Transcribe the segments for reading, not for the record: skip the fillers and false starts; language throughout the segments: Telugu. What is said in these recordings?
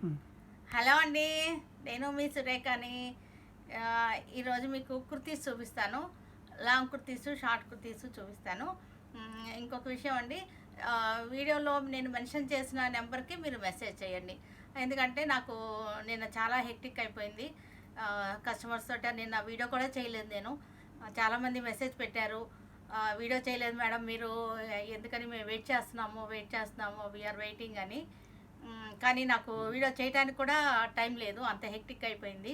హలో అండి, నేను మీ సురేఖని. ఈరోజు మీకు కుర్తీస్ చూపిస్తాను. లాంగ్ కుర్తీస్, షార్ట్ కుర్తీస్ చూపిస్తాను. ఇంకొక విషయం అండి, వీడియోలో నేను మెన్షన్ చేసిన నెంబర్కి మీరు మెసేజ్ చేయండి. ఎందుకంటే నాకు నిన్న చాలా హెక్టిక్ అయిపోయింది. కస్టమర్స్ తోటి నిన్న వీడియో కూడా చేయలేదు నేను. చాలామంది మెసేజ్ పెట్టారు, వీడియో చేయలేదు మేడం మీరు, ఎందుకని మేము వెయిట్ చేస్తున్నాము వీఆర్ వెయిటింగ్ అని. కానీ నాకు వీడియో చేయడానికి కూడా టైం లేదు, అంత హెక్టిక్ అయిపోయింది.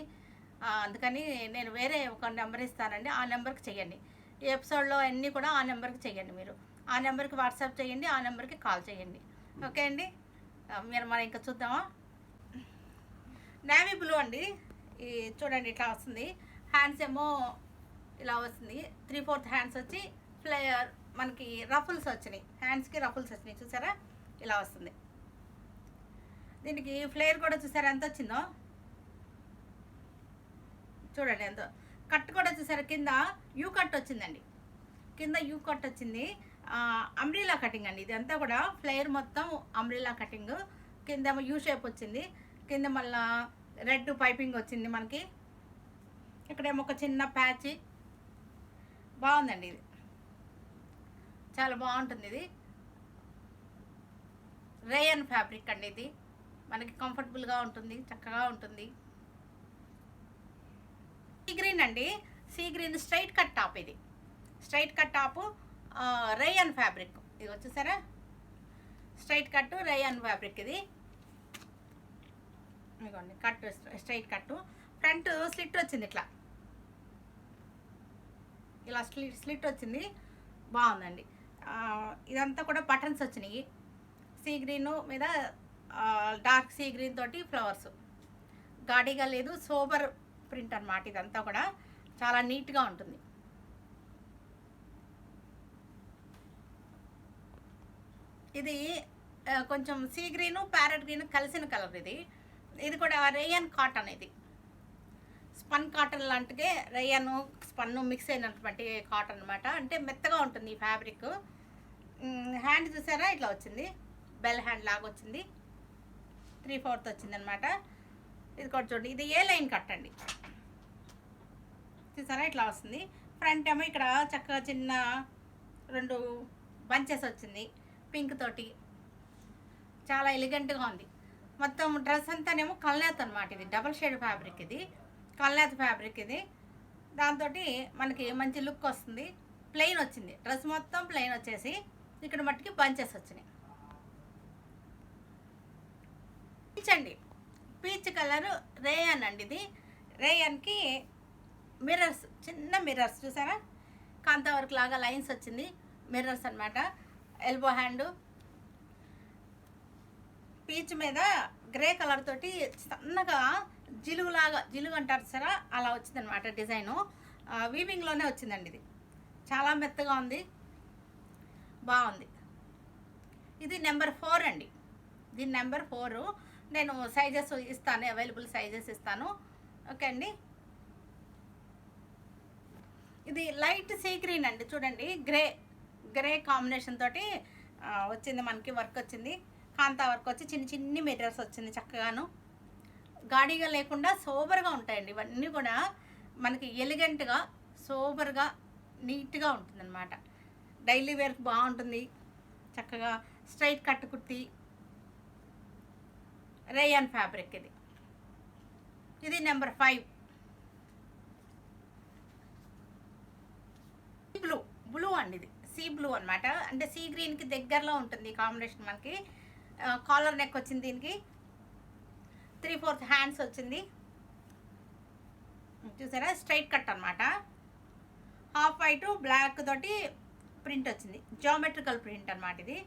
అందుకని నేను వేరే ఒక నెంబర్ ఇస్తానండి, ఆ నెంబర్కి చేయండి. ఈ ఎపిసోడ్లో అన్నీ కూడా ఆ నెంబర్కి చేయండి. మీరు ఆ నెంబర్కి వాట్సాప్ చేయండి, ఆ నెంబర్కి కాల్ చేయండి. ఓకే అండి. మనం ఇంకా చూద్దామా. నేవీ బ్లూ అండి. ఈ చూడండి ఇట్లా వస్తుంది. హ్యాండ్స్ ఏమో ఇలా వస్తుంది, 3/4 హ్యాండ్స్ వచ్చి ఫ్లేయర్ మనకి రఫుల్స్ వచ్చినాయి, హ్యాండ్స్కి రఫుల్స్ వచ్చినాయి. చూసారా ఇలా వస్తుంది. దీనికి ఫ్లేర్ కూడా చూసారా ఎంత వచ్చిందో, చూడండి ఎంత. కట్ కూడా చూసారా, కింద యూ కట్ వచ్చిందండి, కింద యూ కట్ వచ్చింది. అంబ్రిలా కటింగ్ అండి, ఇది అంతా కూడా ఫ్లేర్ మొత్తం అంబ్రిలా కటింగ్. కింద యూ షేప్ వచ్చింది, కింద మళ్ళా రెడ్ పైపింగ్ వచ్చింది మనకి. ఇక్కడేమో ఒక చిన్న ప్యాచ్. బాగుందండి, ఇది చాలా బాగుంటుంది. ఇది రేయన్ ఫ్యాబ్రిక్ అండి, ఇది మనకి కంఫర్టబుల్గా ఉంటుంది, చక్కగా ఉంటుంది. సీ గ్రీన్ అండి, sea green straight cut top. ఇది straight cut top, rayon fabric. ఇది వచ్చేసారా స్ట్రైట్ కట్ రేయన్ ఫ్యాబ్రిక్. ఇది ఇదిగోండి cut, straight cut. Front slit వచ్చింది, ఇట్లా ఇలా స్లిట్ వచ్చింది, బాగుందండి. ఇదంతా కూడా బటన్స్ వచ్చినాయి. సీ గ్రీన్ మీద డార్క్ సీ గ్రీన్ తోటి ఫ్లవర్స్, గాడిగా లేదు, సోబర్ ప్రింట్ అన్నమాట. ఇదంతా కూడా చాలా నీట్గా ఉంటుంది. ఇది కొంచెం సీ గ్రీను ప్యారెట్ గ్రీన్ కలిసిన కలర్. ఇది కూడా రేయన్ కాటన్. ఇది స్పన్ కాటన్ లాంటిదే, రేయన్ స్పన్ను మిక్స్ అయినటువంటి కాటన్ అనమాట. అంటే మెత్తగా ఉంటుంది ఈ ఫ్యాబ్రిక్. హ్యాండ్ చూసారా ఇట్లా వచ్చింది, బెల్ హ్యాండ్ లాగా వచ్చింది, 3/4 వచ్చింది అనమాట. ఇది కూడా చూడండి, ఇది ఏ లైన్ కట్ అండి, చూసారా ఇట్లా వస్తుంది. ఫ్రంట్ ఏమో ఇక్కడ చక్కగా చిన్న 2 బంచెస్ వచ్చింది పింక్ తోటి, చాలా ఎలిగెంట్గా ఉంది. మొత్తం డ్రెస్ అంతానేమో కల్నేత్ అనమాట. ఇది డబల్ షేడ్ ఫ్యాబ్రిక్, ఇది కల్నేత్ ఫ్యాబ్రిక్. ఇది దాంతో మనకి మంచి లుక్ వస్తుంది. ప్లెయిన్ వచ్చింది, డ్రెస్ మొత్తం ప్లెయిన్ వచ్చేసి ఇక్కడ మట్టుకి బంచెస్ వచ్చినాయి. అండి పీచ్ కలర్ రేయన్ అండి. ఇది రేయన్కి మిర్రర్స్, చిన్న మిర్రర్స్ చూసారా, కాంతా వర్క్ లాగా లైన్స్ వచ్చింది, మిర్రర్స్ అనమాట. ఎల్బో హ్యాండ్, పీచ్ మీద గ్రే కలర్ తోటి సన్నగా జిలుగులాగా, జిలుగు అంటారు సరే అలా వచ్చింది అనమాట డిజైను. వీవింగ్లోనే వచ్చిందండి. ఇది చాలా మెత్తగా ఉంది, బాగుంది. ఇది నెంబర్ 4 అండి, దీని నెంబర్ 4. నేను సైజెస్ ఇస్తాను, అవైలబుల్ సైజెస్ ఇస్తాను. ఓకే అండి. ఇది లైట్ సీ గ్రీన్ అండి, చూడండి గ్రే కాంబినేషన్ తోటి వచ్చింది మనకి. వర్క్ వచ్చింది, కాంతా వర్క్ వచ్చి చిన్ని మెటీరియల్స్ వచ్చింది, చక్కగాను గాడిగా లేకుండా సోబర్గా ఉంటాయండి. ఇవన్నీ కూడా మనకి ఎలిగెంట్గా, సోబర్గా, నీట్గా ఉంటుంది అనమాట. డైలీ వేర్కి బాగుంటుంది, చక్కగా straight cut kurti, rayon fabric. ఇది నెంబర్ 5. బ్లూ అండి, ఇది సీ బ్లూ అనమాట. అంటే సీ గ్రీన్కి దగ్గరలో ఉంటుంది కాంబినేషన్ మనకి. కాలర్ నెక్ వచ్చింది, దీనికి 3/4 హ్యాండ్స్ వచ్చింది. చూసారా స్ట్రైట్ కట్ అనమాట. హాఫ్ వైట్ బ్లాక్ తోటి ప్రింట్ వచ్చింది, జామెట్రికల్ ప్రింట్ అనమాట. ఇది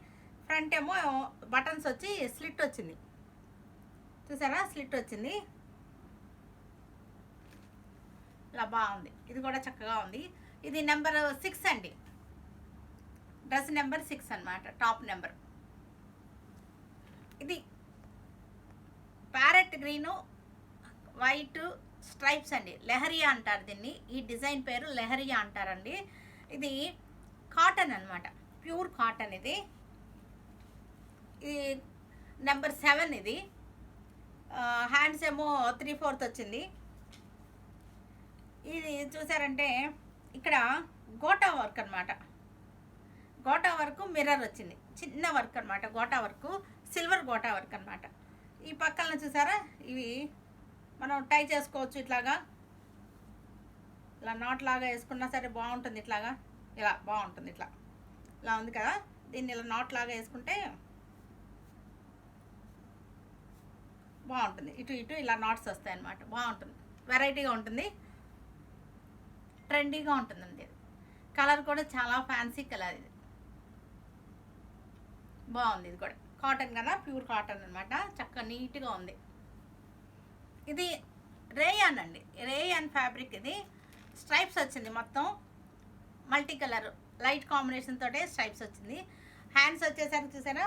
ఫ్రంట్ ఏమో బటన్స్ వచ్చి స్లిట్ వచ్చింది, చూసారా స్లిట్ వచ్చింది, ఇలా బాగుంది. ఇది కూడా చక్కగా ఉంది. ఇది నెంబర్ 6 అండి, డ్రెస్ నెంబర్ 6 అనమాట, టాప్ నెంబర్. ఇది ప్యారెట్ గ్రీను వైట్ స్ట్రైప్స్ అండి, లెహరియా అంటారు దీన్ని. ఈ డిజైన్ పేరు లెహరియా అంటారండి. ఇది కాటన్ అనమాట, ప్యూర్ కాటన్. ఇది నెంబర్ 7. ఇది హ్యాండ్స్ ఏమో 3/4 వచ్చింది. ఇది చూసారంటే ఇక్కడ గోటా వర్క్ అనమాట. గోటా వర్క్ మిర్రర్ వచ్చింది, చిన్న వర్క్ అనమాట. Gota work silver gota work అనమాట. ఈ పక్కన చూసారా, ఇవి మనం టై చేసుకోవచ్చు. ఇట్లాగా ఇలా నాట్ లాగా వేసుకున్నా సరే బాగుంటుంది. ఇట్లాగా ఇలా బాగుంటుంది. ఇట్లా ఇలా ఉంది కదా, దీన్ని ఇలా నాట్ లాగా వేసుకుంటే బాగుంటుంది. ఇటు ఇటు ఇలా నాట్స్ వస్తాయి అన్నమాట. బాగుంటుంది, వెరైటీగా ఉంటుంది, ట్రెండీగా ఉంటుందండి. కలర్ కూడా చాలా ఫ్యాన్సీ కలర్. ఇది బాగుంది. ఇది కూడా కాటన్ కదా, ప్యూర్ కాటన్ అనమాట. చక్కగా నీట్గా ఉంది. ఇది రేయాన్ అండి, రేయాన్ ఫ్యాబ్రిక్. ఇది స్ట్రైప్స్ వచ్చింది, మొత్తం మల్టీ కలర్ లైట్ కాంబినేషన్ తోటే స్ట్రైప్స్ వచ్చింది. హ్యాండ్స్ వచ్చేసరికి చూసారా,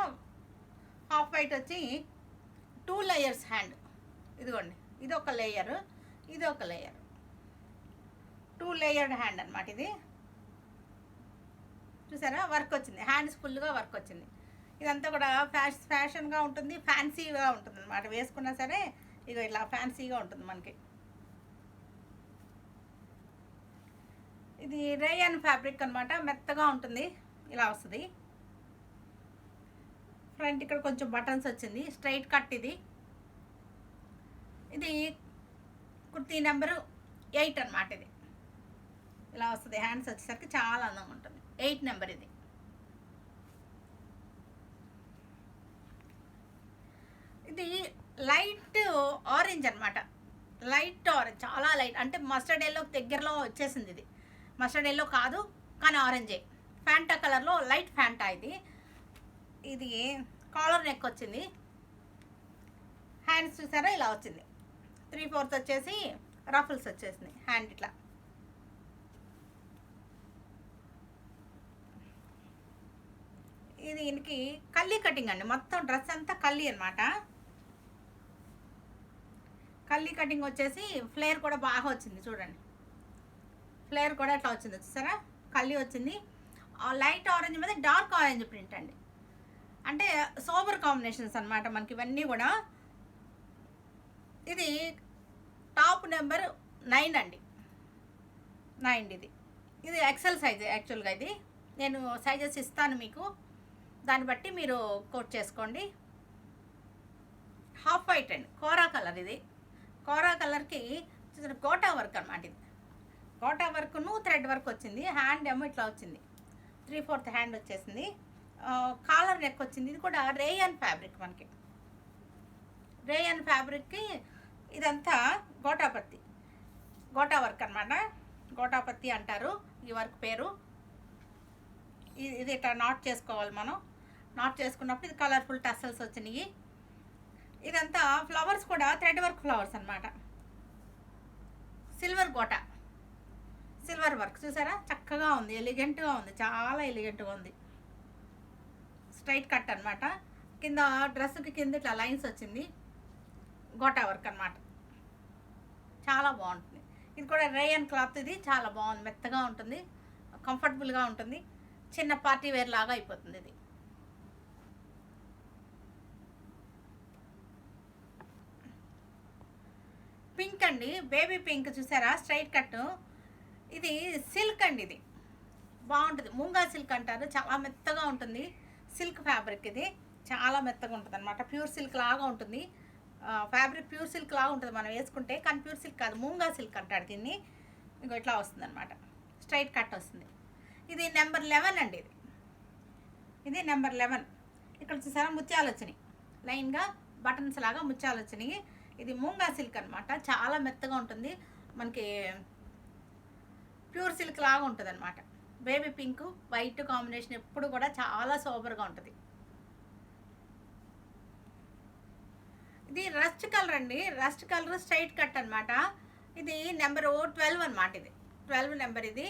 హాఫ్ వైట్ వచ్చి 2 లేయర్స్ హ్యాండ్. ఇదిగోండి, ఇది ఒక లేయర్, ఇది ఒక లేయర్, 2 లేయర్డ్ హ్యాండ్ అనమాట. ఇది చూసారా, వర్క్ వచ్చింది, హ్యాండ్స్ ఫుల్గా వర్క్ వచ్చింది. ఇదంతా కూడా ఫ్యాషన్గా ఉంటుంది, ఫ్యాన్సీగా ఉంటుంది అనమాట. వేసుకున్నా సరే ఇక ఇలా ఫ్యాన్సీగా ఉంటుంది మనకి. ఇది రేయాన్ ఫ్యాబ్రిక్ అనమాట, మెత్తగా ఉంటుంది. ఇలా వస్తుంది. ఫ్రంట్ ఇక్కడ కొంచెం బటన్స్ వచ్చింది, స్ట్రైట్ కట్. ఇది కుర్తీ నెంబరు 8 అనమాట. ఇది ఇలా వస్తుంది. హ్యాండ్స్ వచ్చేసరికి చాలా అందంగా ఉంటుంది. 8 నెంబర్. ఇది లైట్ ఆరెంజ్ అనమాట. లైట్ ఆరెంజ్, చాలా లైట్, అంటే మస్టర్డ్ ఎల్లో దగ్గరలో వచ్చేసింది. ఇది మస్టర్డ్ ఎల్లో కాదు కానీ ఆరెంజే. ఫ్యాంటా కలర్లో లైట్ ఫ్యాంటా. ఇది కాలర్ నెక్ వచ్చింది. హ్యాండ్స్ చూసారా, ఇలా వచ్చింది. 3/4 వచ్చేసి రఫుల్స్ వచ్చేసింది హ్యాండ్. ఇట్లా ఇది దీనికి కల్లీ కటింగ్ అండి. మొత్తం డ్రెస్ అంతా కల్లీ అనమాట. కల్లీ కటింగ్ వచ్చేసి ఫ్లేర్ కూడా బాగా వచ్చింది. చూడండి, ఫ్లేర్ కూడా ఎట్లా వచ్చింది చూసారా, కల్లీ వచ్చింది. లైట్ ఆరెంజ్ మీద డార్క్ ఆరెంజ్ ప్రింట్ అండి. అంటే సోబర్ కాంబినేషన్స్ అనమాట మనకి ఇవన్నీ కూడా. ఇది టాప్ నెంబర్ 9 అండి, 9. ఇది ఎక్సెల్ సైజ్ యాక్చువల్గా. ఇది నేను సైజెస్ ఇస్తాను మీకు, దాన్ని బట్టి మీరు కోట్ చేసుకోండి. హాఫ్ వైట్ అండి, కోరా కలర్. ఇది కోరా కలర్కి గోటా వర్క్ అనమాట. ఇది గోటా వర్క్ను థ్రెడ్ వర్క్ వచ్చింది. హ్యాండ్ ఏమో ఇట్లా వచ్చింది, 3/4 హ్యాండ్ వచ్చేసింది. కాలర్ నెక్ వచ్చింది. ఇది కూడా రేయాన్ ఫ్యాబ్రిక్ మనకి. రేయాన్ ఫ్యాబ్రిక్కి ఇదంతా గోటాపత్తి, గోటా వర్క్ అనమాట. గోటాపత్తి అంటారు ఈ వర్క్ పేరు. ఇది ఇట్లా నాట్ చేసుకోవాలి మనం. నాట్ చేసుకున్నప్పుడు ఇది కలర్ఫుల్ టసల్స్ వచ్చినాయి. ఇదంతా ఫ్లవర్స్ కూడా థ్రెడ్ వర్క్ ఫ్లవర్స్ అనమాట. సిల్వర్ గోటా, సిల్వర్ వర్క్ చూసారా, చక్కగా ఉంది, ఎలిగెంట్గా ఉంది, చాలా ఎలిగెంట్గా ఉంది. స్ట్రైట్ కట్ అనమాట. కింద డ్రెస్కి కింద ఇట్లా లైన్స్ వచ్చింది, గోటా వర్క్ అనమాట. చాలా బాగుంటుంది. ఇది కూడా రేయన్ క్లాత్. ఇది చాలా బాగుంది, మెత్తగా ఉంటుంది, కంఫర్టబుల్గా ఉంటుంది. చిన్న పార్టీ వేర్ లాగా అయిపోతుంది. ఇది పింక్ అండి, బేబీ పింక్ చూసారా, స్ట్రైట్ కట్. ఇది సిల్క్ అండి. ఇది బాగుంటుంది, మూంగా సిల్క్ అంటారు. చాలా మెత్తగా ఉంటుంది, సిల్క్ ఫ్యాబ్రిక్. ఇది చాలా మెత్తగా ఉంటుంది అనమాట. ప్యూర్ సిల్క్ లాగా ఉంటుంది ఫ్యాబ్రిక్, ప్యూర్ సిల్క్ లాగా ఉంటుంది మనం వేసుకుంటే. కానీ ప్యూర్ సిల్క్ కాదు, మూంగా సిల్క్ అంటారు దీన్ని. ఇంకో ఇట్లా వస్తుంది అనమాట, స్ట్రైట్ కట్ వస్తుంది. ఇది నెంబర్ 11 అండి. ఇది నెంబర్ 11. ఇక్కడ చూసారా, ముత్యాలు వచ్చినాయి, లైన్గా బటన్స్ లాగా ముత్యాలు వచ్చినాయి. ఇది మూంగా సిల్క్ అనమాట. చాలా మెత్తగా ఉంటుంది మనకి, ప్యూర్ సిల్క్ లాగా ఉంటుంది అనమాట. బేబీ పింక్ వైట్ కాంబినేషన్ ఎప్పుడు కూడా చాలా సూపర్గా ఉంటుంది. ఇది రస్ట్ కలర్ అండి, రస్ట్ కలర్ స్ట్రైట్ కట్ అనమాట. ఇది నెంబర్ 12 అనమాట. ఇది 12 నెంబర్. ఇది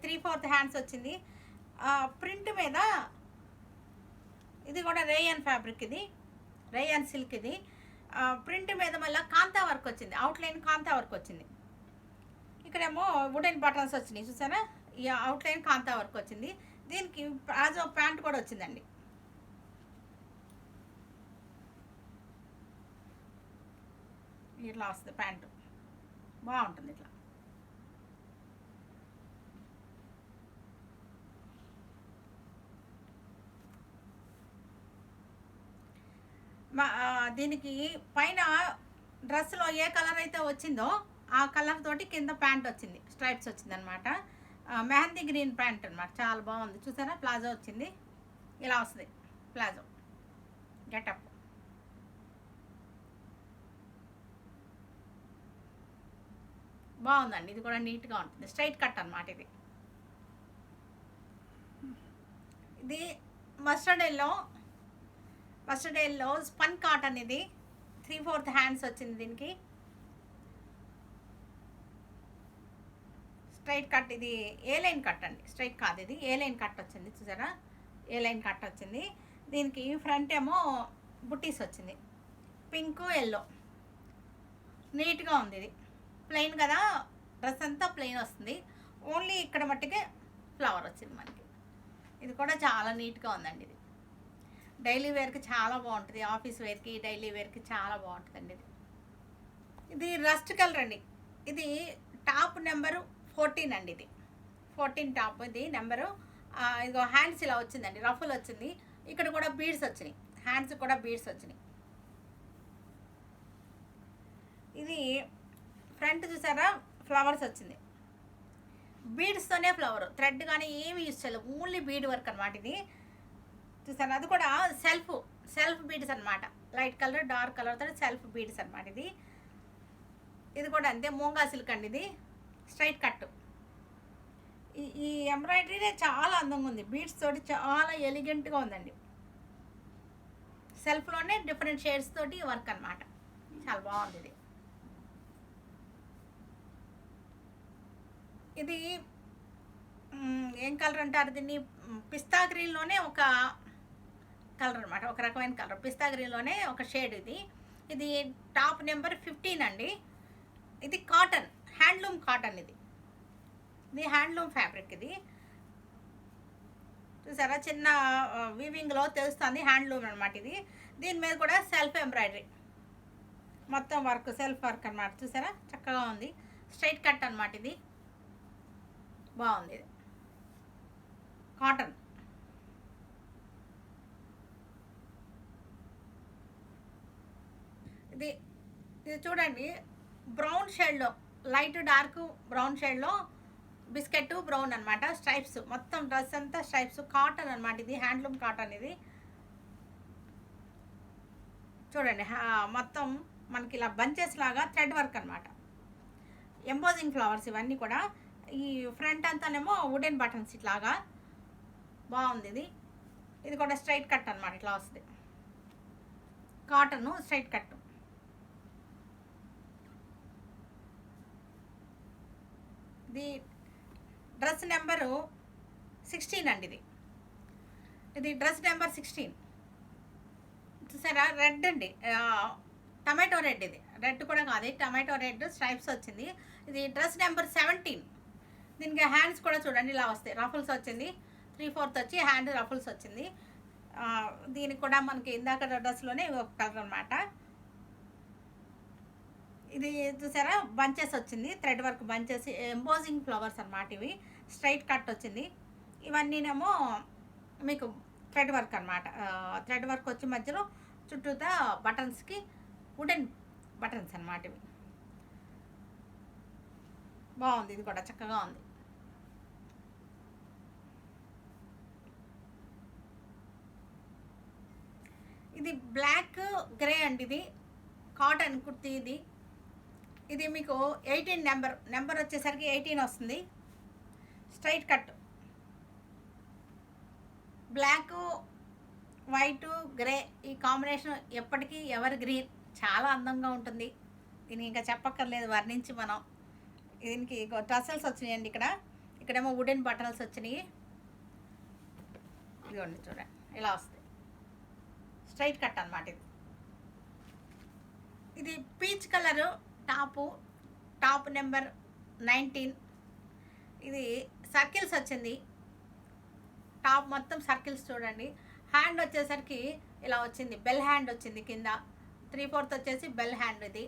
3/4 హ్యాండ్స్ వచ్చింది. ప్రింట్ మీద ఇది కూడా రేయాన్ ఫ్యాబ్రిక్. ఇది రేయాన్ సిల్క్. ఇది ప్రింట్ మీద మళ్ళీ కాంతా వర్క్ వచ్చింది, అవుట్లైన్ కాంతా వర్క్ వచ్చింది. ఇక్కడేమో వుడెన్ బటన్స్ వచ్చినాయి చూసారా, ఈ అవుట్లైన్ కాంతా వర్క్ వచ్చింది. దీనికి ప్లాజో ప్యాంట్ కూడా వచ్చిందండి. ఇట్లా వస్తుంది ప్యాంటు, బాగుంటుంది ఇట్లా. దీనికి పైన డ్రెస్లో ఏ కలర్ అయితే వచ్చిందో ఆ కలర్ తోటి కింద ప్యాంట్ వచ్చింది, స్ట్రైప్స్ వచ్చింది అనమాట. మెహందీ గ్రీన్ ప్యాంట్ అనమాట, చాలా బాగుంది. చూసారా, ప్లాజో వచ్చింది, ఇలా వస్తుంది ప్లాజో గెటప్. బాగుందండి, ఇది కూడా నీట్గా ఉంటుంది. స్ట్రైట్ కట్ అనమాట ఇది. ఇది మస్టర్డ్ ఎల్లో స్పన్ కాటన్. ఇది 3/4 హ్యాండ్స్ వచ్చింది దీనికి. స్ట్రైట్ కట్, ఇది ఏ లైన్ కట్ అండి, స్ట్రైట్ కాదు, ఇది ఏ లైన్ కట్ వచ్చింది. చూసారా, ఏ లైన్ కట్ వచ్చింది. దీనికి ఫ్రంట్ ఏమో బుట్టీస్ వచ్చింది, పింక్ ఎల్లో, నీట్గా ఉంది. ఇది ప్లెయిన్ కదా, డ్రెస్ అంతా ప్లెయిన్ వస్తుంది, ఓన్లీ ఇక్కడ మట్టుకే ఫ్లవర్ వచ్చింది మనకి. ఇది కూడా చాలా నీట్గా ఉందండి. ఇది డైలీ వేర్కి చాలా బాగుంటుంది, ఆఫీస్ వేర్కి డైలీ వేర్కి చాలా బాగుంటుందండి. ఇది రస్ట్ కలర్ అండి. ఇది టాప్ నెంబరు 14 అండి. ఇది 14 టాప్, ఇది నెంబరు. ఇదిగో హ్యాండ్స్ ఇలా వచ్చిందండి, రఫుల్ వచ్చింది. ఇక్కడ కూడా బీడ్స్ వచ్చినాయి, హ్యాండ్స్ కూడా బీడ్స్ వచ్చినాయి. ఇది ఫ్రంట్ చూసారా, ఫ్లవర్స్ వచ్చింది, బీడ్స్తోనే ఫ్లవర్, థ్రెడ్ కానీ ఏమి యూజ్ చేయలేదు, ఓన్లీ బీడ్ వర్క్ అనమాట. ఇది చూసారా, అది కూడా సెల్ఫ్ బీడ్స్ అనమాట. లైట్ కలర్ డార్క్ కలర్ తో సెల్ఫ్ బీడ్స్ అనమాట. ఇది కూడా అంతే, మూంగా సిల్క్ అండి. ఇది స్ట్రైట్ కట్. ఈ ఎంబ్రాయిడరీనే చాలా అందంగా ఉంది, బీడ్స్ తోటి చాలా ఎలిగెంట్గా ఉందండి. సెల్ఫ్లోనే డిఫరెంట్ షేడ్స్ తోటి వర్క్ అనమాట, చాలా బాగుంది. ఇది ఏం కలర్ అంటారు దీన్ని, పిస్తా గ్రీన్లోనే ఒక కలర్ అనమాట, ఒక రకమైన కలర్. పిస్తా గ్రీన్లోనే ఒక షేడ్. ఇది టాప్ నెంబర్ 15 అండి. ఇది కాటన్, హ్యాండ్లూమ్ కాటన్. ఇది హ్యాండ్లూమ్ ఫ్యాబ్రిక్. ఇది చూసారా, చిన్న వీవింగ్లో తెలుస్తుంది, హ్యాండ్లూమ్ అనమాట. దీని మీద కూడా సెల్ఫ్ ఎంబ్రాయిడరీ, మొత్తం వర్క్ సెల్ఫ్ వర్క్ అనమాట. చూసారా, చక్కగా ఉంది. స్ట్రైట్ కట్ అనమాట. ఇది బాగుంది. ఇది కాటన్. ఇది చూడండి, బ్రౌన్ షేడ్లో, లైట్ డార్క్ బ్రౌన్ షేడ్లో బిస్కెట్ బ్రౌన్ అనమాట. స్ట్రైప్స్, మొత్తం డ్రెస్ అంతా స్ట్రైప్స్, కాటన్ అనమాట. ఇది హ్యాండ్లూమ్ కాటన్. ఇది చూడండి, మొత్తం మనకి ఇలా బంచెస్ లాగా థ్రెడ్ వర్క్ అనమాట, ఎంబోజింగ్ ఫ్లవర్స్ ఇవన్నీ కూడా. ఈ ఫ్రంట్ అంతానేమో వుడెన్ బటన్స్ ఇట్లాగా బాగుంది. ఇది కూడా స్ట్రైట్ కట్ అనమాట, ఇట్లా వస్తుంది. Cotton straight cut. ఇది డ్రెస్ నెంబరు 16 అండి. ఇది డ్రెస్ నెంబర్ 16. చూసారా, రెడ్ అండి, టమాటో రెడ్. ఇది రెడ్ కూడా కాదు, టమాటో రెడ్ స్ట్రైప్స్ వచ్చింది. ఇది డ్రెస్ నెంబర్ 17. దీనికి హ్యాండ్స్ కూడా చూడండి ఇలా వస్తాయి, రఫుల్స్ వచ్చింది, 3/4 వచ్చి హ్యాండ్ రఫుల్స్ వచ్చింది. దీనికి కూడా మనకి ఇందాక డ్రెస్లోనే ఒక కలర్ అనమాట. ఇది చూసారా, బంచెస్ వచ్చింది, thread work bunches, embossing flowers అనమాట. ఇవి స్ట్రైట్ కట్ వచ్చింది. ఇవన్నీనేమో మీకు థ్రెడ్ వర్క్ అనమాట. థ్రెడ్ వర్క్ వచ్చి మధ్యలో చుట్టూతా బటన్స్కి వుడెన్ బటన్స్ అనమాట. ఇవి బాగుంది, ఇది కూడా చక్కగా ఉంది. ఇది బ్లాక్ గ్రే అండి. ఇది కాటన్ కుర్తీ. ఇది మీకు 18 నెంబర్ వచ్చేసరికి 18 వస్తుంది. Straight cut, black white grey ఈ కాంబినేషన్ ఎప్పటికీ ఎవర్ గ్రీన్, చాలా అందంగా ఉంటుంది. దీనికి ఇంకా చెప్పక్కర్లేదు, వర్ణించి మనం. దీనికి టసల్స్ వచ్చినాయండి, ఇక్కడేమో వుడెన్ బటన్స్ వచ్చినాయి. ఇదిగోండి చూడండి, ఇలా వస్తుంది, స్ట్రైట్ కట్ అనమాట. ఇది పీచ్ కలరు టాప్ నెంబర్ 19. ఇది సర్కిల్స్ వచ్చింది, టాప్ మొత్తం సర్కిల్స్ చూడండి. హ్యాండ్ వచ్చేసరికి ఇలా వచ్చింది, బెల్ హ్యాండ్ వచ్చింది కింద, 3/4 వచ్చేసి బెల్ హ్యాండ్. ఇది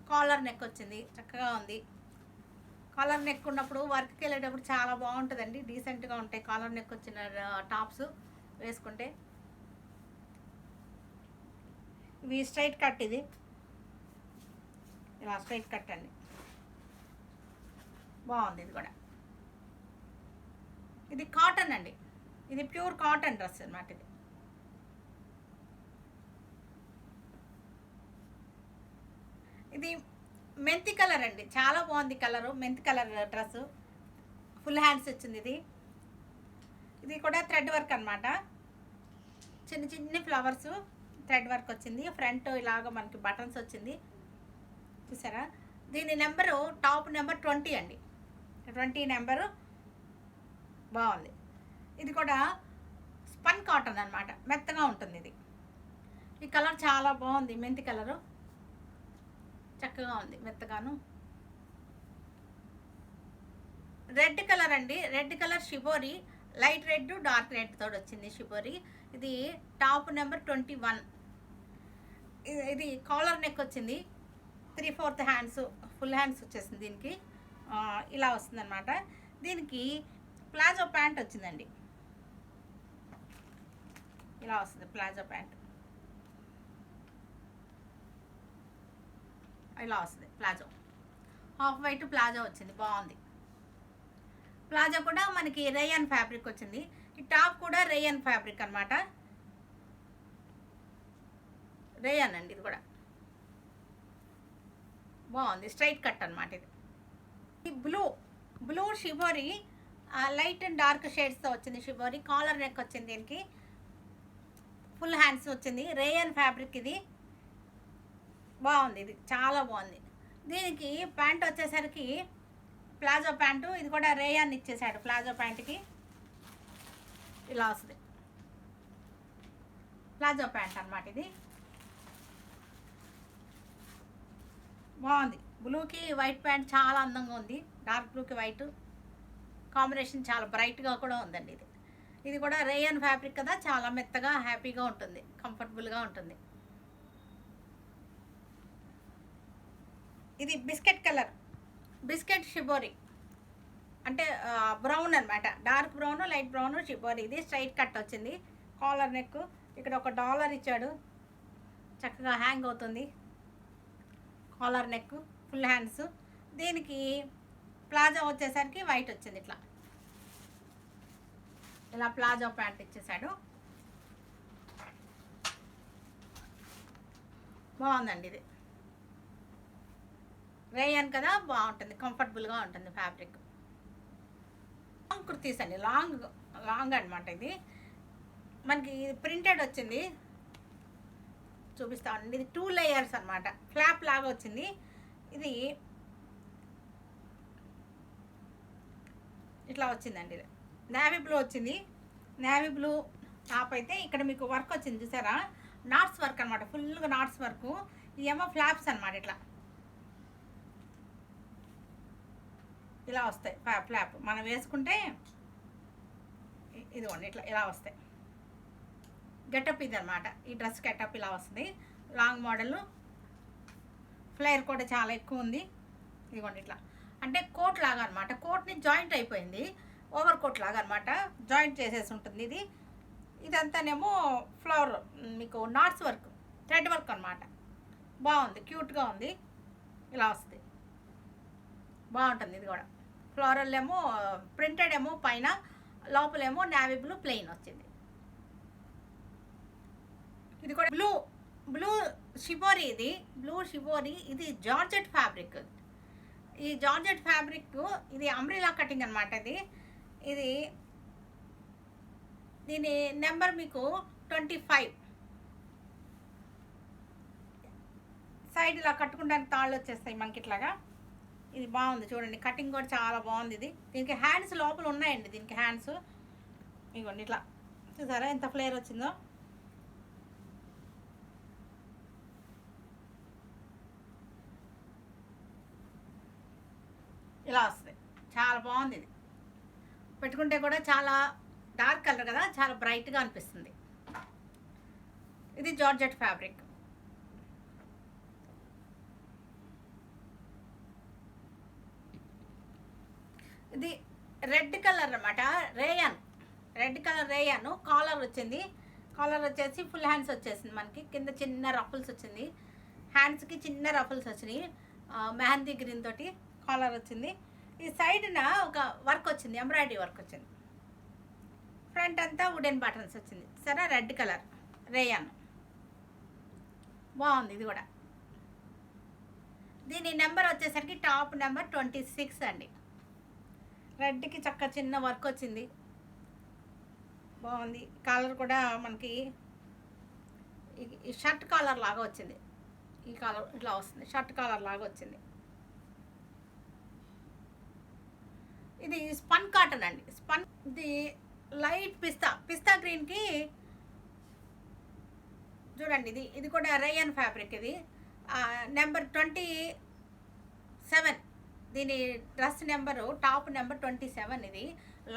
కాలర్ నెక్ వచ్చింది, చక్కగా ఉంది. కాలర్ నెక్ ఉన్నప్పుడు వర్క్కి వెళ్ళేటప్పుడు చాలా బాగుంటుందండి, డీసెంట్గా ఉంటాయి కాలర్ నెక్ వచ్చిన టాప్స్ వేసుకుంటే. ఇవి స్ట్రైట్ కట్, ఇది ఇలా స్ట్రైట్ కట్ అండి, బాగుంది. ఇది కూడా ఇది కాటన్ అండి, ఇది ప్యూర్ కాటన్ డ్రెస్ అన్నమాట. ఇది మెంతి కలర్ అండి, చాలా బాగుంది కలరు, మెంతి కలర్ డ్రెస్, ఫుల్ హ్యాండ్స్ వచ్చింది. ఇది కూడా థ్రెడ్ వర్క్ అనమాట, చిన్న చిన్న ఫ్లవర్స్ థ్రెడ్ వర్క్ వచ్చింది. ఫ్రంట్ ఇలాగ మనకి బటన్స్ వచ్చింది, చూసారా. దీని నెంబరు టాప్ నెంబర్ 20 అండి, 20 నెంబరు, బాగుంది. ఇది కూడా స్పన్ కాటన్ అనమాట, మెత్తగా ఉంటుంది. ఇది ఈ కలర్ చాలా బాగుంది, మెంతి కలరు, చక్కగా ఉంది, మెత్తగాను. రెడ్ కలర్ అండి, red colour shibori, light red dark red తోటి వచ్చింది షిబోరి. ఇది టాప్ నెంబర్ 21. ఇది కాలర్ నెక్ వచ్చింది, 3/4 హ్యాండ్స్, ఫుల్ హ్యాండ్స్ వచ్చేసింది దీనికి, ఇలా వస్తుంది అనమాట. దీనికి ప్లాజో ప్యాంట్ వచ్చిందండి, ఇలా వస్తుంది ప్లాజో ప్యాంట్, ఇలా వస్తుంది ప్లాజో, హాఫ్ వైట్ ప్లాజో వచ్చింది, బాగుంది. ప్లాజో కూడా మనకి రేయన్ ఫ్యాబ్రిక్ వచ్చింది. ఈ టాప్ కూడా రేయన్ ఫ్యాబ్రిక్ అనమాట, రేయన్ అండి. ఇది కూడా బాగుంది, స్ట్రైట్ కట్ అనమాట. ఇది blue shibori, light and dark షేడ్స్తో వచ్చింది షిబోరి. కాలర్ నెక్ వచ్చింది, దీనికి ఫుల్ హ్యాండ్స్ వచ్చింది, రేయన్ ఫ్యాబ్రిక్. ఇది బాగుంది, ఇది చాలా బాగుంది. దీనికి ప్యాంట్ వచ్చేసరికి ప్లాజో ప్యాంటు, ఇది కూడా రేయాన్ ఇచ్చేసాడు ప్లాజో ప్యాంట్కి, ఇలా వస్తుంది ప్లాజో ప్యాంట్ అనమాట. ఇది బాగుంది, బ్లూకి వైట్ ప్యాంట్ చాలా అందంగా ఉంది, డార్క్ బ్లూకి వైట్ కాంబినేషన్ చాలా బ్రైట్గా కూడా ఉందండి. ఇది కూడా రేయన్ ఫ్యాబ్రిక్ కదా, చాలా మెత్తగా హ్యాపీగా ఉంటుంది, కంఫర్టబుల్గా ఉంటుంది. ఇది బిస్కెట్ కలర్, బిస్కెట్ షిబోరి అంటే బ్రౌన్ అనమాట, dark brown light brown shibori. ఇది స్ట్రైట్ కట్ వచ్చింది, కాలర్ నెక్, ఇక్కడ ఒక డాలర్ ఇచ్చాడు, చక్కగా హ్యాంగ్ అవుతుంది. Collar neck, full hands. దీనికి ప్లాజో వచ్చేసరికి వైట్ వచ్చింది, ఇట్లా ఇలా ప్లాజో ప్యాంట్ ఇచ్చేసాడు, బాగుందండి. ఇది రేయన్ కదా, బాగుంటుంది, కంఫర్టబుల్గా ఉంటుంది ఫ్యాబ్రిక్. లాంగ్ కుర్తీస్ అండి, లాంగ్ అనమాట. ఇది మనకి ప్రింటెడ్ వచ్చింది, చూపిస్తామండి. ఇది 2 లేయర్స్ అనమాట, ఫ్లాప్ లాగా వచ్చింది. ఇది ఇట్లా వచ్చిందండి, నేవీ బ్లూ వచ్చింది, నేవీ బ్లూ టాప్. అయితే ఇక్కడ మీకు వర్క్ వచ్చింది చూసారా, నాట్స్ వర్క్ అనమాట, ఫుల్గా నాట్స్ వర్క్. ఇవేమో ఫ్లాప్స్ అనమాట, ఇలా వస్తాయి ఫ్లాప్, మనం వేసుకుంటే ఇదిగోండి ఇట్లా ఇలా వస్తాయి. గెటప్ ఇది అనమాట, ఈ డ్రెస్ గెటప్ ఇలా వస్తుంది, లాంగ్ మోడల్. ఫ్లేర్ కూడా చాలా ఎక్కువ ఉంది, ఇదిగోండి ఇట్లా, అంటే కోట్ లాగా అనమాట, కోట్ని జాయింట్ అయిపోయింది, ఓవర్ కోట్ లాగా అనమాట, జాయింట్ చేసేసి ఉంటుంది. ఇదంతానేమో ఫ్లవర్, మీకు నాట్స్ వర్క్, థ్రెడ్ వర్క్ అనమాట, బాగుంది, క్యూట్గా ఉంది, ఇలా వస్తుంది, బాగుంటుంది. ఇది కూడా ఫ్లోరల్ ఏమో ప్రింటెడ్ ఏమో పైన, లోపలేమో నేవీ బ్లూ ప్లెయిన్ వచ్చింది. ఇది కూడా బ్లూ షిబోరి, ఇది బ్లూ షిబోరి. ఇది జార్జెట్ ఫ్యాబ్రిక్, ఈ జార్జెట్ ఫ్యాబ్రిక్ ఇది అంబ్రిలా కటింగ్ అనమాట. ఇది దీని నెంబర్ మీకు 25. సైడ్ ఇలా కట్టుకోవడానికి తాళ్ళు వచ్చేస్తాయి మనకి ఇట్లాగా. ఇది బాగుంది చూడండి, కటింగ్ కూడా చాలా బాగుంది. దీనికి హ్యాండ్స్ లోపల ఉన్నాయండి, దీనికి హ్యాండ్స్ ఇదిగోండి ఇట్లా, చూసారా ఎంత ఫ్లేర్ వచ్చిందో. ఇలా వస్తుంది, చాలా బాగుంది. ఇది పెట్టుకుంటే కూడా చాలా డార్క్ కలర్ కదా, చాలా బ్రైట్గా అనిపిస్తుంది. ఇది జార్జెట్ ఫ్యాబ్రిక్, ఇది రెడ్ కలర్ అన్నమాట, rayon. Red colour rayon. Collar వచ్చింది. కాలర్ వచ్చేసి ఫుల్ హ్యాండ్స్ వచ్చేసింది మనకి. కింద చిన్న రఫుల్స్ వచ్చింది. హ్యాండ్స్కి చిన్న రఫుల్స్ వచ్చినాయి. మెహందీ గ్రీన్ తోటి కాలర్ వచ్చింది. ఈ సైడ్న ఒక వర్క్ వచ్చింది, ఎంబ్రాయిడరీ వర్క్ వచ్చింది. ఫ్రంట్ అంతా వుడెన్ బటన్స్ వచ్చింది. సరే, రెడ్ కలర్ రేయన్ బాగుంది. ఇది కూడా దీని నెంబర్ వచ్చేసరికి టాప్ నెంబర్ 26 అండి. రెడ్కి చక్క చిన్న వర్క్ వచ్చింది, బాగుంది. కాలర్ కూడా మనకి ఈ షర్ట్ కాలర్ లాగా వచ్చింది. ఈ కాలర్ ఇట్లా వస్తుంది, షర్ట్ కాలర్ లాగా వచ్చింది. ఇది స్పన్ కాటన్ అండి. స్పన్ ఇది లైట్ పిస్తా గ్రీన్కి చూడండి. ఇది కూడా రేయన్ ఫ్యాబ్రిక్. ఇది నెంబర్ 27. దీని డ్రెస్ నెంబరు టాప్ నెంబర్ 27. ఇది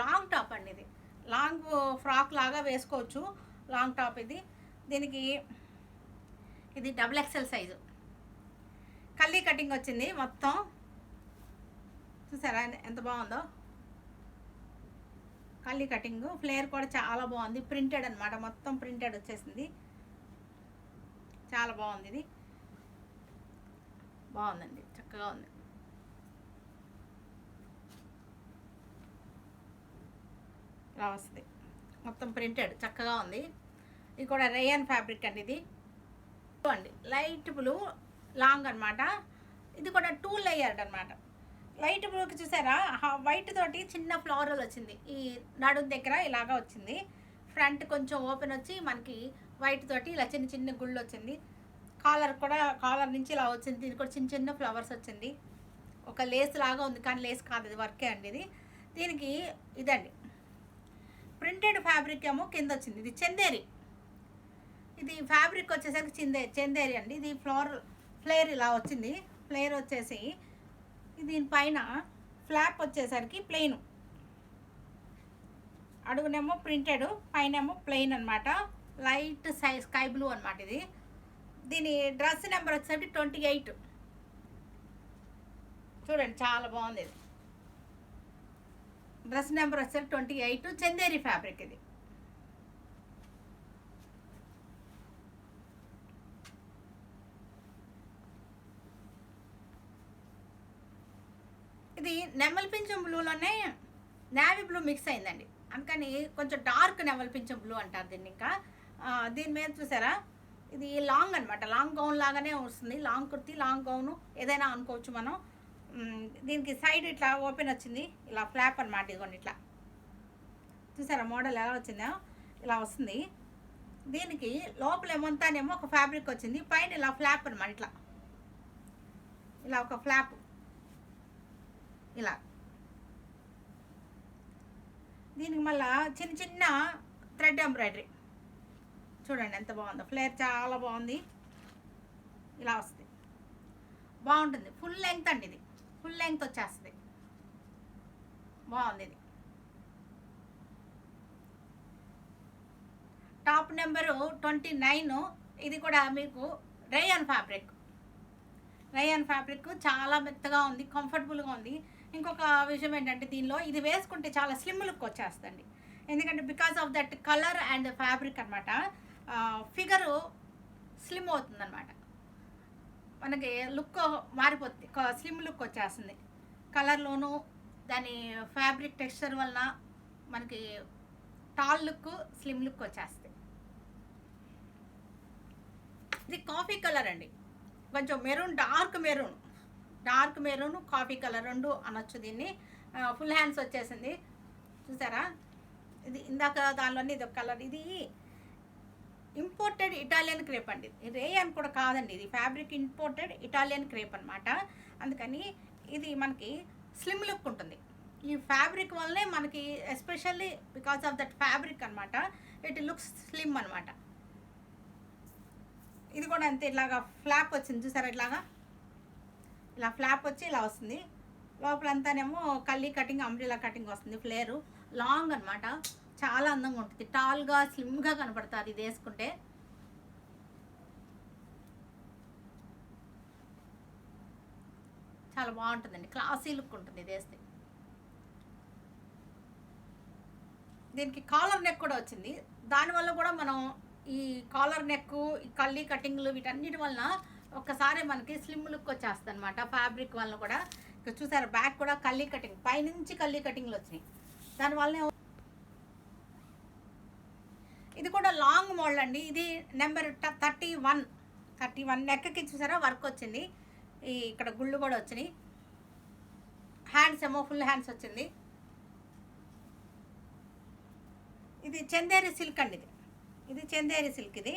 లాంగ్ టాప్ అండి. ఇది లాంగ్ ఫ్రాక్ లాగా వేసుకోవచ్చు, లాంగ్ టాప్ ఇది. దీనికి ఇది XXL సైజు. కల్లీ కటింగ్ వచ్చింది మొత్తం. చూసారా ఎంత బాగుందో? కల్లీ కటింగ్. ఫ్లేర్ కూడా చాలా బాగుంది. ప్రింటెడ్ అనమాట, మొత్తం ప్రింటెడ్ వచ్చేసింది. చాలా బాగుంది. ఇది బాగుందండి, చక్కగా ఉంది. ఇలా వస్తుంది, మొత్తం ప్రింటెడ్ చక్కగా ఉంది. ఇది కూడా రేయన్ ఫ్యాబ్రిక్ అండి. ఇది అండి లైట్ బ్లూ లాంగ్ అనమాట. ఇది కూడా 2 లేయర్డ్ అనమాట. లైట్ బ్లూకి చూసారా వైట్ తోటి చిన్న ఫ్లోరల్ వచ్చింది. ఈ నడుం దగ్గర ఇలాగా వచ్చింది. ఫ్రంట్ కొంచెం ఓపెన్ వచ్చి మనకి వైట్ తోటి ఇలా చిన్న చిన్న గుళ్ళు వచ్చింది. కాలర్ కూడా కాలర్ నుంచి ఇలా వచ్చింది. దీనికి కూడా చిన్న చిన్న ఫ్లవర్స్ వచ్చింది. ఒక లేస్ లాగా ఉంది కానీ లేస్ కాదు, ఇది వర్కే అండి. ఇది దీనికి ఇదండి ప్రింటెడ్ ఫ్యాబ్రిక్ ఏమో కింద వచ్చింది. ఇది చందేరి. ఇది ఫ్యాబ్రిక్ వచ్చేసరికి చందేరి అండి. ఇది ఫ్లేర్ ఇలా వచ్చింది. ఫ్లేర్ వచ్చేసి దీనిపైన ఫ్లాప్ వచ్చేసరికి ప్లెయిన్. అడుగునేమో ప్రింటెడ్, పైనేమో ప్లెయిన్ అనమాట. లైట్ స్కై బ్లూ అనమాట. ఇది దీని డ్రెస్ నెంబర్ వచ్చేసరికి 28. చూడండి చాలా బాగుంది. ఇది డ్రెస్ నెంబర్ వచ్చేసరికి 28. చందేరి ఫ్యాబ్రిక్. ఇది ఇది నెమలి పింఛం బ్లూలోనే నేవీ బ్లూ మిక్స్ అయిందండి. అందుకని కొంచెం డార్క్ నెమలి పింఛం బ్లూ అంటారు దీన్ని. ఇంకా దీని మీద చూసారా ఇది లాంగ్ అనమాట, లాంగ్ గౌన్ లాగానే వస్తుంది. లాంగ్ కుర్తీ, లాంగ్ గౌను ఏదైనా అనుకోవచ్చు మనం. దీనికి సైడ్ ఇట్లా ఓపెన్ వచ్చింది, ఇలా ఫ్లాప్ అనమాట. ఇదిగోండి ఇట్లా చూసారా మోడల్ ఎలా వచ్చిందో ఇలా వస్తుంది. దీనికి లోపల ఏమంతానేమో ఒక ఫ్యాబ్రిక్ వచ్చింది, పైన ఇలా ఫ్లాప్ అనమాట. ఇలా ఒక ఫ్లాప్ ఇలా. దీనికి మళ్ళా చిన్న చిన్న థ్రెడ్ ఎంబ్రాయిడరీ. చూడండి ఎంత బాగుందో. ఫ్లేర్ చాలా బాగుంది. ఇలా వస్తుంది, బాగుంటుంది. ఫుల్ లెంగ్త్ అండి. ఇది ఫుల్ లెంగ్త్ వచ్చేస్తుంది, బాగుంది. ఇది టాప్ నెంబరు 29. ఇది కూడా మీకు రేయన్ ఫ్యాబ్రిక్. రేయన్ ఫ్యాబ్రిక్ చాలా మెత్తగా ఉంది, కంఫర్టబుల్గా ఉంది. ఇంకొక విషయం ఏంటంటే దీనిలో ఇది వేసుకుంటే చాలా స్లిమ్ లుక్ వచ్చేస్తుంది. ఎందుకంటే because of that colour and fabric అనమాట. ఫిగరు స్లిమ్ అవుతుంది అనమాట. మనకి లుక్ మారిపోతుంది, స్లిమ్ లుక్ వచ్చేస్తుంది. కలర్లోనూ దాని ఫ్యాబ్రిక్ టెక్స్చర్ వలన మనకి టాల్ లుక్, స్లిమ్ లుక్ వచ్చేస్తుంది. ఇది కాఫీ కలర్ అండి. కొంచెం maroon, dark maroon coffee colour రెండు అనొచ్చు దీన్ని. ఫుల్ హ్యాండ్స్ వచ్చేసింది చూసారా. ఇది ఇందాక దానిలోనే ఇది ఒక కలర్. ఇది ఇంపోర్టెడ్ ఇటాలియన్ క్రేప్ అండి. రేయన్ కూడా కాదండి, ఇది ఫ్యాబ్రిక్ ఇంపోర్టెడ్ ఇటాలియన్ క్రేప్ అనమాట. అందుకని ఇది మనకి స్లిమ్ లుక్ ఉంటుంది. ఈ ఫ్యాబ్రిక్ వల్లనే మనకి especially because of that fabric అనమాట, ఇట్ లుక్స్ స్లిమ్ అనమాట. ఇది కూడా అంతే, ఇలాగా ఫ్లాప్ వచ్చింది చూసారా. ఇలా ఫ్లాప్ వచ్చి ఇలా వస్తుంది. లోపలంతానేమో కల్లీ కటింగ్, అంబ్రెలా కటింగ్ వస్తుంది. ఫ్లేరు లాంగ్ అనమాట, చాలా అందంగా ఉంటుంది. టాల్గా స్లిమ్గా కనపడుతుంది ఇది వేసుకుంటే. చాలా బాగుంటుందండి, క్లాసీ లుక్ ఉంటుంది ఇది వేస్తే. దీనికి కాలర్ నెక్ కూడా వచ్చింది. దానివల్ల కూడా మనం ఈ కాలర్ నెక్, ఈ కల్లీ కటింగ్లు వీటన్నిటి వలన ఒక్కసారి మనకి స్లిమ్ లుక్ వచ్చేస్తుంది అనమాట. ఫ్యాబ్రిక్ వలన కూడా ఇక్కడ చూసారు, బ్యాక్ కూడా కల్లీ కటింగ్, పైనుంచి కల్లీ కటింగ్లు వచ్చినాయి. దానివల్లనే ఇది కూడా లాంగ్ మోడల్ అండి. ఇది నెంబర్ 31 నెక్కి చూసారా వర్క్ వచ్చింది. ఈ ఇక్కడ గుళ్ళు కూడా వచ్చినాయి. హ్యాండ్స్ ఏమో ఫుల్ హ్యాండ్స్ వచ్చింది. ఇది చందేరి సిల్క్ అండి. ఇది చందేరి సిల్క్. ఇది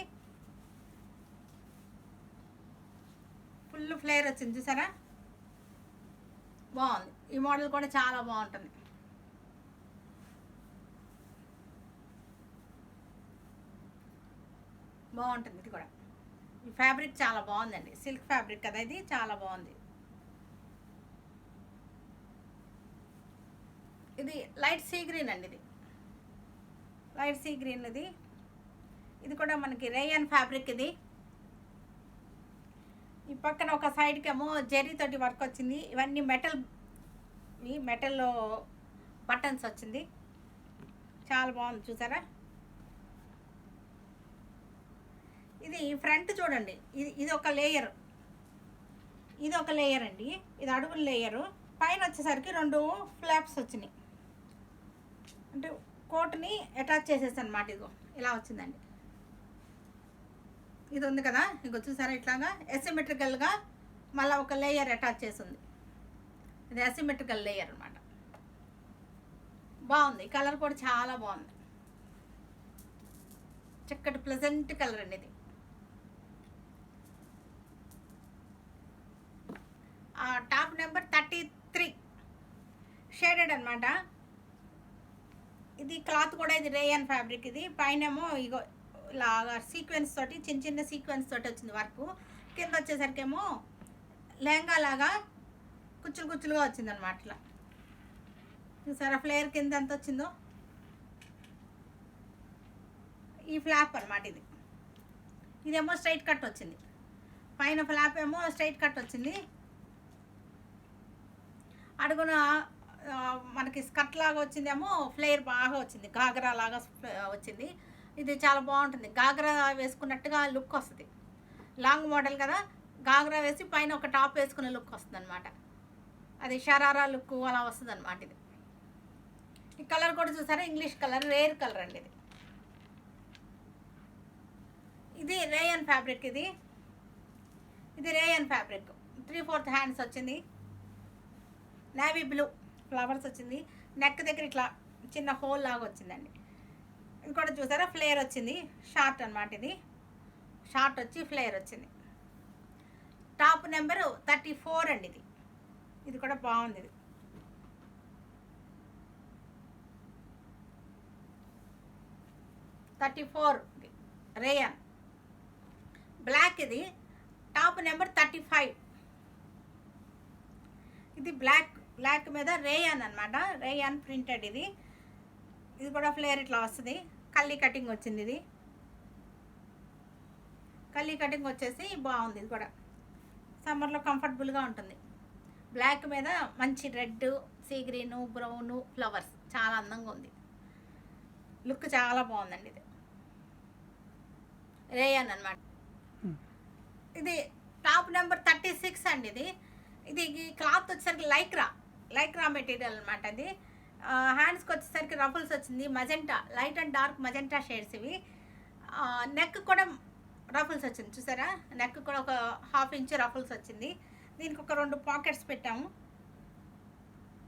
ఫుల్ ఫ్లేర్ వచ్చింది చూసారా, బాగుంది. ఈ మోడల్ కూడా చాలా బాగుంటుంది. బాగుంటుంది ఇది కూడా. ఈ ఫ్యాబ్రిక్ చాలా బాగుందండి, సిల్క్ ఫ్యాబ్రిక్ కదా ఇది, చాలా బాగుంది. ఇది లైట్ సీ గ్రీన్ అండి. ఇది లైట్ సీ గ్రీన్. ఇది కూడా మనకి రేయన్ ఫ్యాబ్రిక్. ఇది ఈ పక్కన ఒక సైడ్కి ఏమో జెర్రీ తోటి వర్క్ వచ్చింది. ఇవన్నీ మెటల్ బటన్స్ వచ్చింది, చాలా బాగుంది చూసారా. ఇది ఫ్రంట్ చూడండి, ఇది ఒక లేయర్, ఇది ఒక లేయర్ అండి. ఇది అడుగుల లేయరు. పైన వచ్చేసరికి 2 ఫ్లాప్స్ వచ్చినాయి, అంటే కోట్ని అటాచ్ చేసేసి అనమాట. ఇదిగో ఇలా వచ్చిందండి. ఇది ఉంది కదా, ఇంకో చూసారా ఇట్లాగా ఎసిమెట్రికల్గా మళ్ళీ ఒక లేయర్ అటాచ్ చేసింది. ఇది ఎసిమెట్రికల్ లేయర్ అనమాట. బాగుంది, కలర్ కూడా చాలా బాగుంది. చక్కటి ప్లెజెంట్ కలర్ అండి ఇది. టాప్ నెంబర్ 33 షేడెడ్ అనమాట. ఇది క్లాత్ కూడా ఇది రేయన్ ఫ్యాబ్రిక్. ఇది పైనేమో ఇగో ఇలాగా సీక్వెన్స్ తోటి, చిన్న సీక్వెన్స్ తోటి వచ్చింది వర్క్. కింద వచ్చేసరికి ఏమో లెహంగా లాగా కుచ్చులుగా వచ్చింది అనమాట. ఇట్లా చూసారా ఫ్లేర్ కింద ఎంత వచ్చిందో. ఈ ఫ్లాప్ అనమాట ఇది. ఇదేమో స్ట్రైట్ కట్ వచ్చింది. పైన ఫ్లాప్ ఏమో స్ట్రైట్ కట్ వచ్చింది. అడుగున మనకి స్కర్ట్ లాగా వచ్చిందేమో ఫ్లేర్ బాగా వచ్చింది, గాగ్రా లాగా వచ్చింది. ఇది చాలా బాగుంటుంది, గాగ్రా వేసుకున్నట్టుగా లుక్ వస్తుంది. లాంగ్ మోడల్ కదా, గాగ్రా వేసి పైన ఒక టాప్ వేసుకునే లుక్ వస్తుంది అనమాట. అది షరారా లుక్ అలా వస్తుంది అనమాట. ఇది ఈ కలర్ కూడా చూసారా, ఇంగ్లీష్ కలర్, రేర్ కలర్ అండి ఇది. ఇది రేయన్ ఫ్యాబ్రిక్. ఇది రేయన్ ఫ్యాబ్రిక్. 3/4 హ్యాండ్స్ వచ్చింది. నేవీ బ్లూ ఫ్లవర్స్ వచ్చింది. నెక్ దగ్గర ఇట్లా చిన్న హోల్ లాగా వచ్చిందండి. ఇది కూడా చూసారా ఫ్లేర్ వచ్చింది, షార్ట్ అనమాట. ఇది షార్ట్ వచ్చి ఫ్లేర్ వచ్చింది. టాప్ నెంబర్ 34 అండి. ఇది కూడా బాగుంది. ఇది 34 రేయన్ బ్లాక్. ఇది టాప్ నెంబర్ 35. ఇది బ్లాక్ మీద రేయాన్ అనమాట, రేయాన్ ప్రింటెడ్. ఇది కూడా ఫ్లేర్ ఇట్లా వస్తుంది, కల్లీ కటింగ్ వచ్చింది. ఇది కల్లీ కటింగ్ వచ్చేసి బాగుంది. ఇది కూడా సమ్మర్లో కంఫర్టబుల్గా ఉంటుంది. బ్లాక్ మీద మంచి red, sea green, brown flowers, చాలా అందంగా ఉంది. లుక్ చాలా బాగుందండి. ఇది రేయాన్ అనమాట. ఇది టాప్ నెంబర్ 36 అండి. ఇది క్లాత్ వచ్చేసరికి లైక్రా మెటీరియల్ అనమాట. అది హ్యాండ్స్కి వచ్చేసరికి రఫుల్స్ వచ్చింది, magenta, light and dark magenta shades ఇవి. నెక్ కూడా రఫుల్స్ వచ్చింది చూసారా, నెక్ కూడా ఒక 1/2 ఇంచ్ రఫుల్స్ వచ్చింది. దీనికి ఒక 2 పాకెట్స్ పెట్టాము.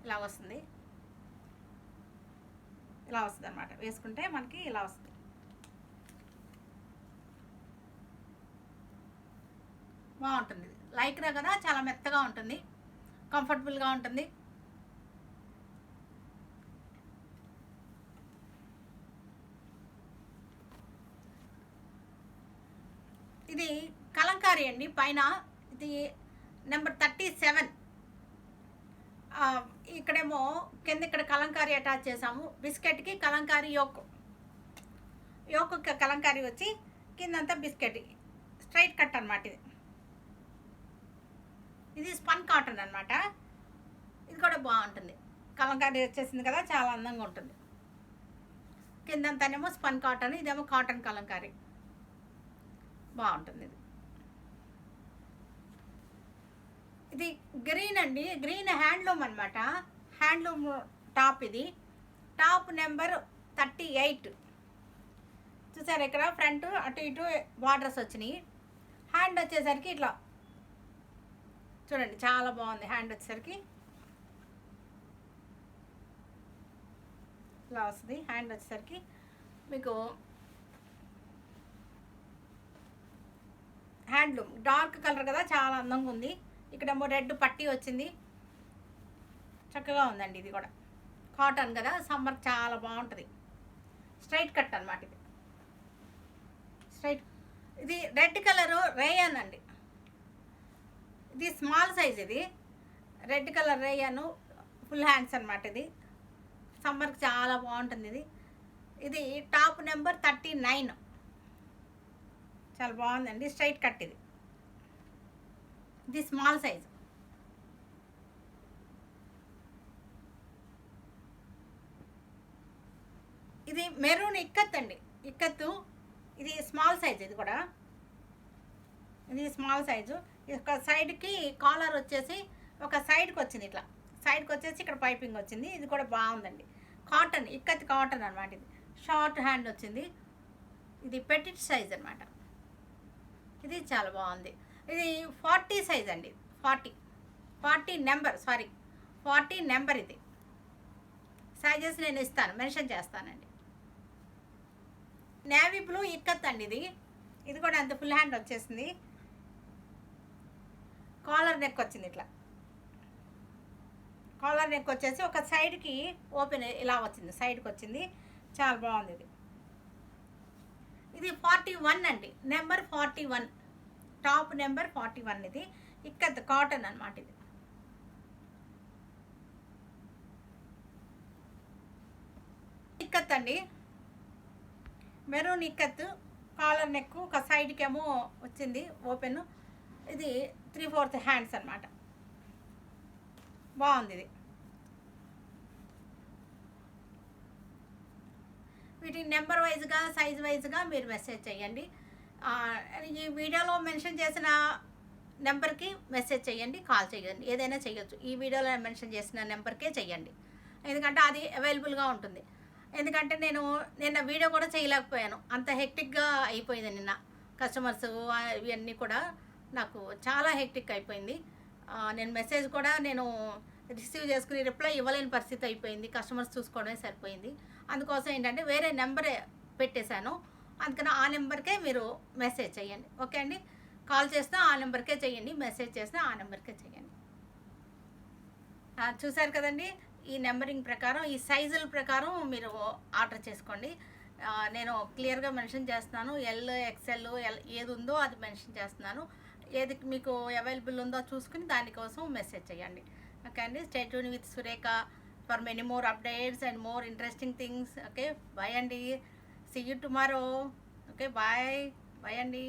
ఇలా వస్తుంది అనమాట. వేసుకుంటే మనకి ఇలా వస్తుంది. బాగుంటుంది. లైక్రా కదా, చాలా మెత్తగా ఉంటుంది, కంఫర్టబుల్గా ఉంటుంది. ఇది కలంకారీ అండి పైన. ఇది నెంబర్ 37. ఇక్కడేమో కింద ఇక్కడ కలంకారీ అటాచ్ చేసాము. బిస్కెట్కి కలంకారీ యోక్ కలంకారీ వచ్చి కిందంతా బిస్కెట్, స్ట్రైట్ కట్ అనమాట. ఇది స్పన్ కాటన్ అనమాట. ఇది కూడా బాగుంటుంది, కలంకారీ వచ్చేసింది కదా, చాలా అందంగా ఉంటుంది. కిందంతానేమో స్పన్ కాటన్, ఇదేమో కాటన్ కలంకారీ. బాగుంటుంది ఇది. ఇది గ్రీన్ అండి, గ్రీన్ హ్యాండ్లూమ్ అనమాట. హ్యాండ్లూమ్ టాప్ ఇది. Top number 38. చూసారు ఇక్కడ ఫ్రంట్ అటు ఇటు బార్డర్స్ వచ్చినాయి. హ్యాండ్ వచ్చేసరికి ఇట్లా చూడండి, చాలా బాగుంది. హ్యాండ్ వచ్చేసరికి ఇలా వస్తుంది. హ్యాండ్ వచ్చేసరికి మీకు హ్యాండ్లూమ్ డార్క్ కలర్ కదా, చాలా అందంగా ఉంది. ఇక్కడేమో రెడ్ పట్టీ వచ్చింది, చక్కగా ఉందండి. ఇది కూడా కాటన్ కదా, సమ్మర్ చాలా బాగుంటుంది. స్ట్రైట్ కట్ అనమాట ఇది. స్ట్రైట్, ఇది రెడ్ కలరు రేయన్ అండి. ఇది స్మాల్ సైజ్, ఇది రెడ్ కలర్ రేయను, ఫుల్ హ్యాండ్స్ అనమాట. ఇది సమ్మర్కి చాలా బాగుంటుంది. ఇది టాప్ నెంబర్ 39. చాలా బాగుందండి. స్ట్రైట్ కట్ ఇది. ఇది స్మాల్ సైజ్. ఇది మెరూన్ ఇక్కత్ అండి, ఇక్కత్తు. ఇది స్మాల్ సైజ్, ఇది కూడా ఇది స్మాల్ సైజు. ఒక సైడ్కి కాలర్ వచ్చేసి ఒక సైడ్కి వచ్చింది, ఇట్లా సైడ్కి వచ్చేసి ఇక్కడ పైపింగ్ వచ్చింది. ఇది కూడా బాగుందండి. కాటన్, ఇక్కత్ కాటన్ అనమాట. ఇది షార్ట్ హ్యాండ్ వచ్చింది. ఇది పెటిట్ సైజ్ అనమాట. ఇది చాలా బాగుంది. ఇది 40 సైజ్ అండి. 40 నెంబర్, సారీ 40 నెంబర్. ఇది సైజెస్ నేను ఇస్తాను, మెన్షన్ చేస్తానండి. నేవీ బ్లూ ఇక్కత్ అండి ఇది. ఇది కూడా అంత ఫుల్ హ్యాండ్ వచ్చేసింది. కాలర్ నెక్ వచ్చింది, ఇట్లా కాలర్ నెక్ వచ్చేసి ఒక సైడ్కి ఓపెన్ ఇలా వచ్చింది, సైడ్కి వచ్చింది. చాలా బాగుంది ఇది. ఇది 41 అండి, నెంబర్ 41, టాప్ నెంబర్ 41. ఇది ఇక్కత్ కాటన్ అనమాట. ఇది ఇక్కత్ అండి, మెరూన్ ఇక్కత్, కాలర్ నెక్, ఒక సైడ్కి ఏమో వచ్చింది ఓపెన్. ఇది 3/4 హ్యాండ్స్ అనమాట. బాగుంది ఇది. వీటి నెంబర్ వైజ్గా, సైజ్ వైజ్గా మీరు మెసేజ్ చేయండి. ఈ వీడియోలో మెన్షన్ చేసిన నెంబర్కి మెసేజ్ చేయండి, కాల్ చేయండి, ఏదైనా చేయొచ్చు. ఈ వీడియోలో మెన్షన్ చేసిన నెంబర్కే చేయండి, ఎందుకంటే అది అవైలబుల్గా ఉంటుంది. ఎందుకంటే నేను నిన్న వీడియో కూడా చేయలేకపోయాను, అంత హెక్టిక్గా అయిపోయింది నిన్న. కస్టమర్స్ ఇవన్నీ కూడా నాకు చాలా హెక్టిక్ అయిపోయింది. నేను మెసేజ్ కూడా నేను రిసీవ్ చేసుకుని రిప్లై ఇవ్వలేని పరిస్థితి అయిపోయింది. కస్టమర్స్ చూసుకోవడమే సరిపోయింది. అందుకోసం ఏంటంటే వేరే నెంబరే పెట్టేశాను. అందుకని ఆ నెంబర్కే మీరు మెసేజ్ చేయండి. ఓకే అండి, కాల్ చేస్తే ఆ నెంబర్కే చేయండి, మెసేజ్ చేస్తే ఆ నెంబర్కే చేయండి. చూసారు కదండి, ఈ నెంబరింగ్ ప్రకారం, ఈ సైజుల ప్రకారం మీరు ఆర్డర్ చేసుకోండి. నేను క్లియర్గా మెన్షన్ చేస్తున్నాను. ఎల్, ఎక్స్ఎల్, ఏది ఉందో అది మెన్షన్ చేస్తున్నాను. ఏది మీకు అవైలబుల్ ఉందో చూసుకుని దానికోసం మెసేజ్ చేయండి. ఓకే అండి, stay tune with Surekha for many more updates and more interesting things. Okay, bye అండి, see you tomorrow. Okay, bye అండి.